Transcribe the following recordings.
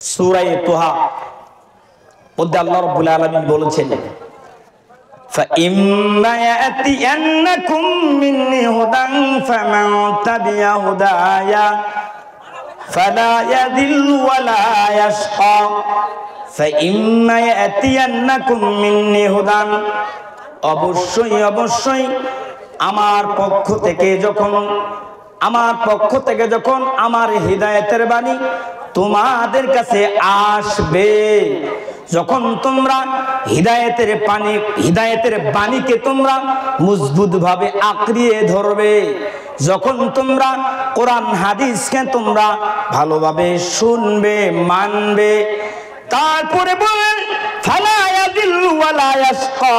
সূরা তোহা মধ্যে আল্লাহ রাব্বুল আলামিন বলেছেন فَإِمَّا يَأْتِيَنَّكُم مِّنِّي هُدًى فَمَن تَبِعَ هُدَايَ فَلَا يَضِلُّ وَلَا يَشْقَى فَإِمَّا يَأْتِيَنَّكُم مِّنِّي هُدًى অবশ্যই আমার পক্ষ থেকে যখন আমার হিদায়াতের বাণী তোমাদের কাছে আসবে, যখন তোমরা হিদায়াতের বাণীকে তোমরা মজবুত ভাবে আঁকড়িয়ে ধরবে, যখন তোমরা কোরআন হাদিসকে তোমরা ভালোভাবে শুনবে, মানবে, তারপরে বলেন ফালা ইয়াদিল্লু ওয়ালা ইয়াশকা,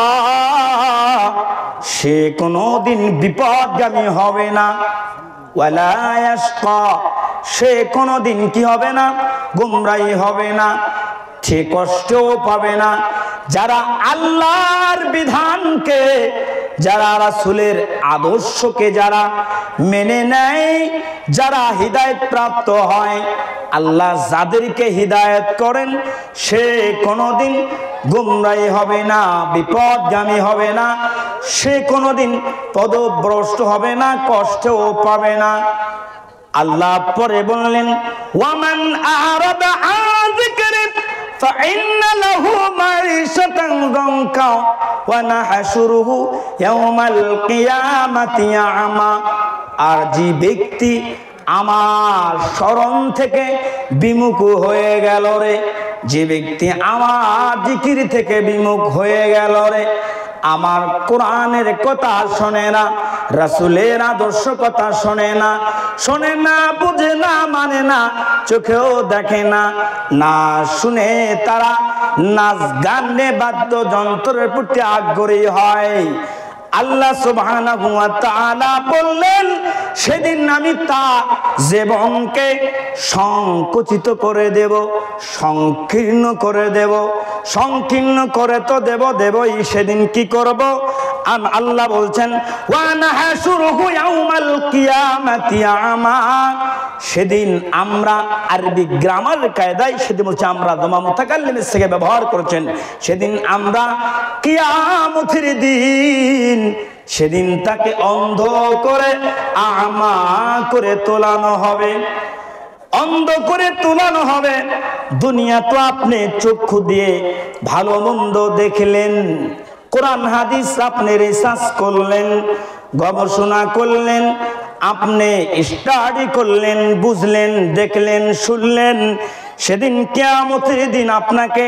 সে কোনোদিন বিপদগামী হবে না, ওয়ালা ইয়াশকা, সে কোনোদিন কি হবে না, গোমরাহি হবে না, সে কষ্টও পাবে না। যারা আল্লাহর বিধানকে, যারা রাসূলের আদর্শকে যারা মেনে নেয়, যারা হিদায়াত প্রাপ্ত হয়, আল্লাহ যাদেরকে হিদায়াত করেন সে কোনোদিন গোমরাহি হবে না, বিপদগামী হবে না, সে কোনোদিন পদভ্রষ্ট হবে না, কষ্টও পাবে না। আল্লাহ পরে বললেন ওয়ামান আরাদা আন যিকরি ফাইন্না লাহু মাঈশাতান দানকা ওয়া নাহশুরুহু ইয়াওমাল কিয়ামাতি আ'মা, আর যে ব্যক্তি আমার স্মরণ থেকে বিমুখ হয়ে গেল রে, যে ব্যক্তি আমার জিকির থেকে বিমুখ হয়ে গেল রে, আমার কোরআনের কথা শোনে না, রাসূলের আদর্শ কথা শোনে না, বুঝে না, মানে না, চোখেও দেখে না, না শুনে তারা নাচ গানে বাদ্যযন্ত্রের প্রতি আগ্রহী হয়, আল্লাহ সুবহানাহু ওয়া তাআলা বললেন সেদিন আমি তা জীবনকে সংকুচিত করে দেব, সংকীর্ণ করে দেব, সংকীর্ণ করে তো দেবই, সেদিন কি করব? আল্লাহ বলছেন ওয়া নাহশুরুহু ইয়াউমাল কিয়ামাতি আ'মা, সেদিন আমরা আরবি গ্রামার কায়দায় সেদিন বলছে আমরা দমা মুতাকাল্লিমের থেকে ব্যবহার করেছেন, সেদিন আমরা কিয়ামতের দিন সেদিন তাকে অন্ধ করে আমা করে তোলানো হবে, অন্ধ করে তোলানো হবে। দুনিয়া তো আপনি চক্ষু দিয়ে ভালো মন্দ দেখলেন, কোরআন হাদিস আপনি রিসার্চ করলেন, গবেষণা করলেন, আপনি স্টাডি করলেন, বুঝলেন, দেখলেন, শুনলেন, সেদিন কিয়ামতের দিন আপনাকে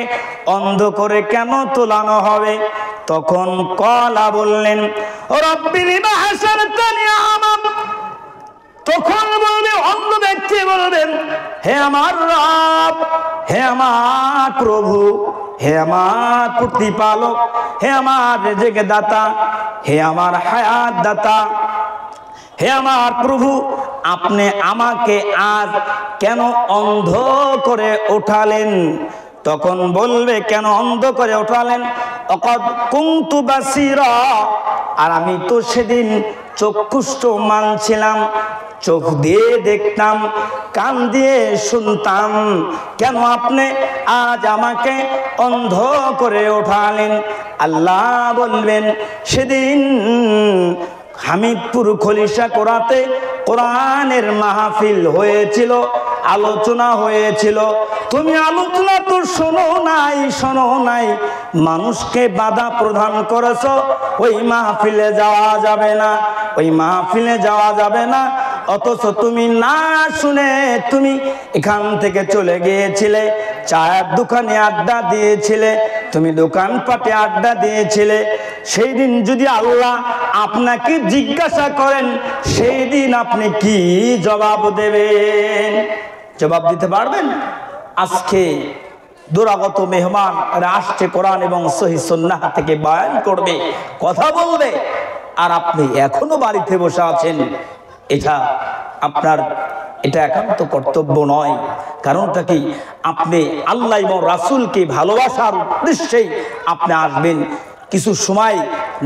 অন্ধ করে কেন তোলানো হবে? তখন কলা বললেন রব্বি লিমা হাশারতানি আ'মা, তখন বলবে অন্ধ ব্যক্তি বলবেন হে আমার রব, হে আমার প্রভু, হে আমার প্রতিপালক, হে আমার রিজিক দাতা, হে আমার হায়াত দাতা, হে আমার প্রভু, আপনি আমাকে আজ কেন অন্ধ করে উঠালেন? তখন বলবে কেন অন্ধ করে উঠালেন? অকদ কুনতু বাসীরা, আর আমি তো সেদিন চক্ষুষ্মান ছিলাম, চোখ দিয়ে দেখতাম, কান দিয়ে শুনতাম, কেন আপনি আজ আমাকে অন্ধ করে উঠালেন? আল্লাহ বলবেন সেদিন হামিদপুর খলিশা কোরাতে কোরআনের মাহফিল হয়েছিল, আলোচনা হয়েছিল, তুমি আলোচনা তো শোনো নাই, মানুষকে বাধা প্রদান করেছো, ওই মাহফিলে যাওয়া যাবে না, ওই মাহফিলে যাওয়া যাবে না, অথচ তুমি না শুনে তুমি এখান থেকে চলে গিয়েছিলে, চায়ের দোকানে আড্ডা দিয়েছিলে, তুমি দোকানপাটে আড্ডা দিয়েছিলে। সেই দিন যদি আল্লাহ আপনাকে জিজ্ঞাসা করেন, সেই দিন আপনি কি জবাব দেবেন? জবাব দিতে পারবেন? আজকে দুরাগত মেহমান আসছে, কোরআন এবং সহিহ সুন্নাহ থেকে বয়ান করবে, কথা বলবে, আর আপনি এখনো বাড়িতে বসে আছেন। এটা একান্ত কর্তব্য নয়। কারণটা কি? আপনি আল্লাহ এবং রাসূলকে ভালোবাসার উদ্দেশ্যেই আপনি আসবেন, কিছু সময়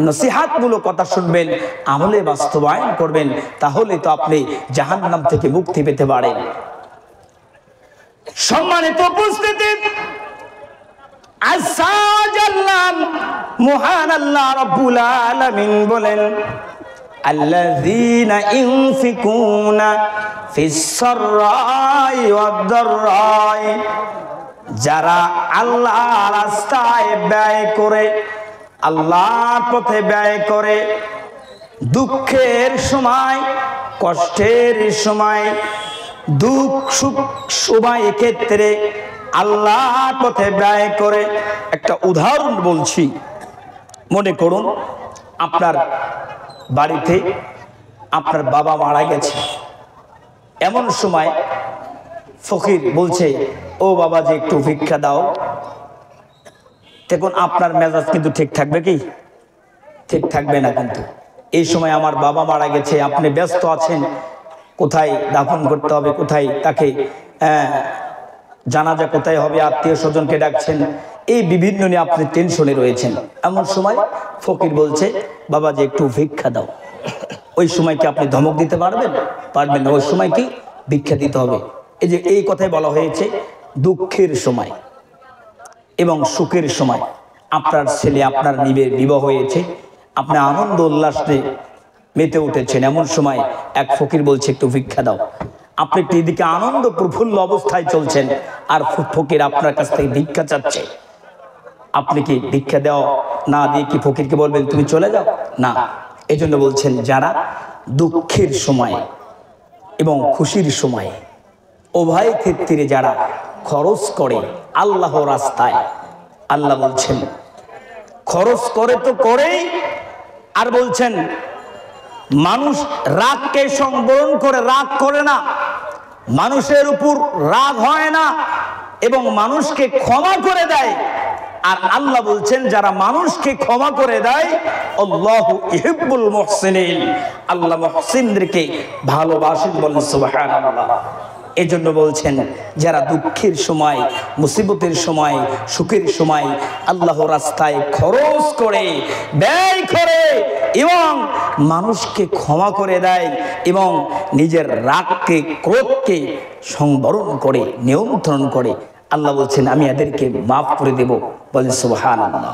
নসিহাতমূলক কথা শুনবেন, আমলে বাস্তবায়ন করবেন, তাহলে তো আপনি জাহান্নাম থেকে মুক্তি পেতে পারেন। সম্মানিত উপস্থিতি, মহান আল্লাহ রাব্বুল আলামিন বলেন, আল্লাযীনা ইউনফিকুনা ফিস সাররাই ওয়াদ দাররাই, যারা আল্লাহর রাস্তায় ব্যয় করে, আল্লাহর পথে ব্যয় করে, দুঃখের সময়, কষ্টের সময়, দুঃখ সুখ সময় ক্ষেত্রে আল্লাহর পথে ব্যয় করে। একটা উদাহরণ বলছি, মনে করুন আপনার বাড়িতে আপনার বাবা মারা গেছে, এমন সময় ফকির বলছে, ও বাবা যে একটু ভিক্ষা দাও। দেখুন আপনার মেজাজ কিন্তু ঠিক থাকবে কি? ঠিক থাকবে না। কিন্তু এই সময় আমার বাবা মারা গেছে, আপনি ব্যস্ত আছেন, কোথায় দাফন করতে হবে, কোথায় তাকে জানাজা কোথায় হবে, আত্মীয় স্বজনকে ডাকছেন, এই বিভিন্ন নিয়ে আপনি টেনশনে রয়েছেন। এমন সময় ফকির বলছে, বাবা যে একটু ভিক্ষা দাও। ওই সময় কি আপনি ধমক দিতে পারবেন? পারবেন না। ওই সময় কি ভিক্ষা দিতে হবে। এই যে এই কথাই বলা হয়েছে, দুঃখের সময় এবং সুখের সময়। আপনার ছেলে আপনার বিবাহ হয়েছে, আপনি আনন্দ উল্লাসে মেতে উঠেছেন, এমন সময় এক ফকির বলছে একটু ভিক্ষা দাও। আপনি একটু এদিকে আনন্দ প্রফুল্ল অবস্থায় চলছেন, আর ফকির আপনার কাছ থেকে ভিক্ষা চাচ্ছে। আপনি কি ভিক্ষা দেওয়া না দিয়ে কি ফকিরকে বলবেন তুমি চলে যাও? না। এই জন্য বলছেন, যারা দুঃখের সময় এবং খুশির সময় উভয় ক্ষেত্রে যারা খরচ করে আল্লাহ রাস্তায়, আল্লাহ বলছেন খরচ করে তো করেই, আর বলছেন মানুষ রাগকে সংবরণ করে, রাগ করে না, মানুষের উপর রাগ হয় না এবং মানুষকে ক্ষমা করে দেয়। আর আল্লাহ বলছেন যারা মানুষকে ক্ষমা করে দেয়, আল্লাহু ইহিব্বুল মুহসিনিন, আল্লাহ মুহসিনদেরকে ভালোবাসেন। বলেন সুবহানাল্লাহ। এজন্য বলছেন যারা দুঃখের সময়, মুসিবতের সময়, সুখের সময় আল্লাহর রাস্তায় খরচ করে, ব্যয় করে এবং মানুষকে ক্ষমা করে দেয় এবং নিজের রাগকে, ক্রোধকে সংবরণ করে, নিয়ন্ত্রণ করে, আল্লাহ বলছেন আমি এদেরকে মাফ করে দেব। বলেন সুবহানাল্লাহ।